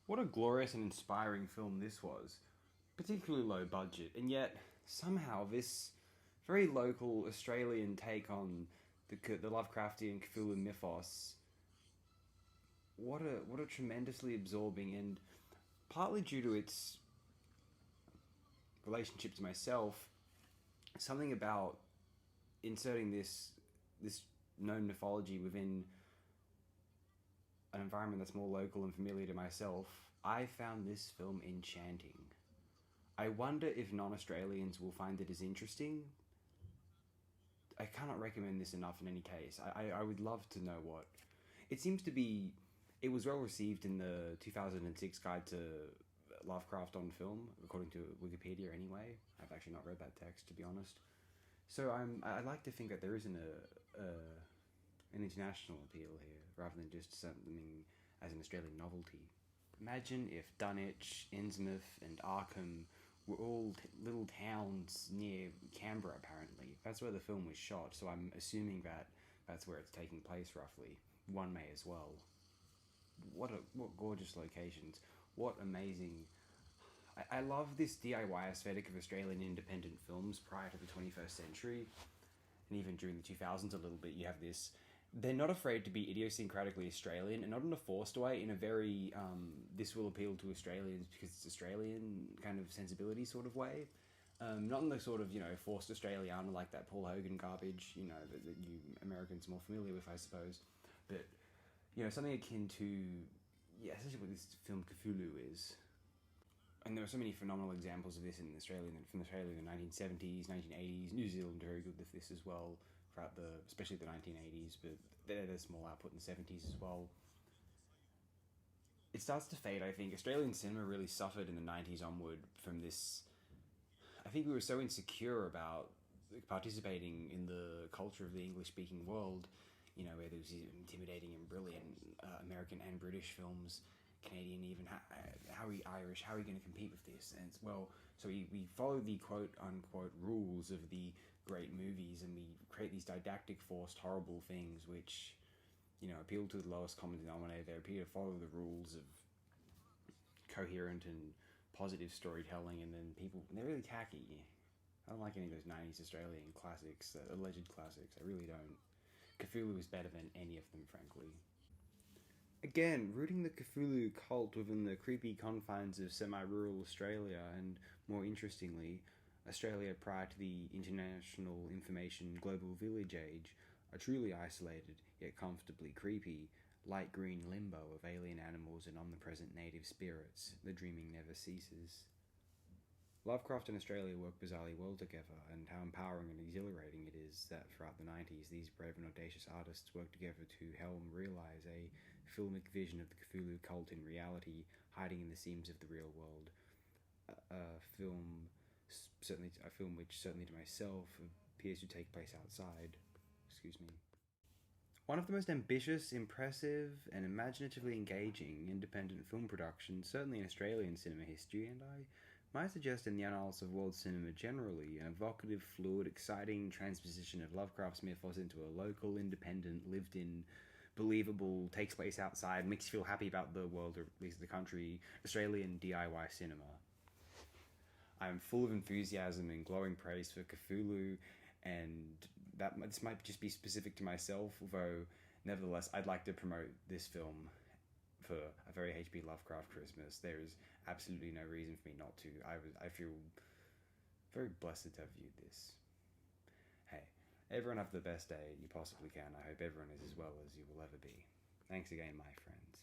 What a glorious and inspiring film this was, particularly low budget, and yet somehow this very local Australian take on the Lovecraftian Cthulhu mythos. What a tremendously absorbing, and partly due to its relationship to myself, something about inserting this known mythology within an environment that's more local and familiar to myself. I found this film enchanting. I wonder if non-Australians will find it as interesting. I cannot recommend this enough in any case. I would love to know what. It seems to be. It was well received in the 2006 Guide to Lovecraft on Film, according to Wikipedia anyway. I've actually not read that text, to be honest. So I'd like to think that there isn't an international appeal here, rather than just something as an Australian novelty. Imagine if Dunwich, Innsmouth, and Arkham were all little towns near Canberra, apparently. That's where the film was shot, so I'm assuming that that's where it's taking place, roughly. One may as well. What gorgeous locations. What amazing... I love this DIY aesthetic of Australian independent films prior to the 21st century, and even during the 2000s a little bit. You have this... They're not afraid to be idiosyncratically Australian, and not in a forced way, in a very, this will appeal to Australians because it's Australian kind of sensibility sort of way. Not in the sort of, forced Australiana like that Paul Hogan garbage, that you Americans are more familiar with, I suppose. But, something akin to, essentially what this film Cthulhu is. And there are so many phenomenal examples of this from Australia in the 1970s, 1980s. New Zealand are very good with this as well, throughout especially the 1980s, but there's a small output in the 70s as well. It starts to fade, I think. Australian cinema really suffered in the 90s onward from this. I think we were so insecure about participating in the culture of the English-speaking world, where there was these intimidating and brilliant American and British films, Canadian even, how are we Irish, how are we going to compete with this? And so we follow the quote-unquote rules of the great movies, and we create these didactic, forced, horrible things which, appeal to the lowest common denominator. They appear to follow the rules of coherent and positive storytelling, and then they're really tacky. I don't like any of those 90s Australian classics, alleged classics. I really don't. Cthulhu is better than any of them, frankly. Again, rooting the Cthulhu cult within the creepy confines of semi-rural Australia, and more interestingly, Australia prior to the international information global village age, a truly isolated, yet comfortably creepy, light green limbo of alien animals and omnipresent native spirits. The dreaming never ceases. Lovecraft and Australia work bizarrely well together, and how empowering and exhilarating it is that throughout the 90s these brave and audacious artists worked together to helm realize a filmic vision of the Cthulhu cult in reality, hiding in the seams of the real world. A film which certainly to myself appears to take place outside. Excuse me. One of the most ambitious, impressive, and imaginatively engaging independent film productions, certainly in Australian cinema history, and I might suggest in the annals of world cinema generally, an evocative, fluid, exciting transposition of Lovecraft's mythos into a local, independent, lived-in, believable, takes place outside, makes you feel happy about the world, or at least the country, Australian DIY cinema. I'm full of enthusiasm and glowing praise for Cthulhu, and this might just be specific to myself, although nevertheless I'd like to promote this film for a very H.P. Lovecraft Christmas. There is absolutely no reason for me not to. I feel very blessed to have viewed this. Hey, everyone have the best day you possibly can. I hope everyone is as well as you will ever be. Thanks again, my friends.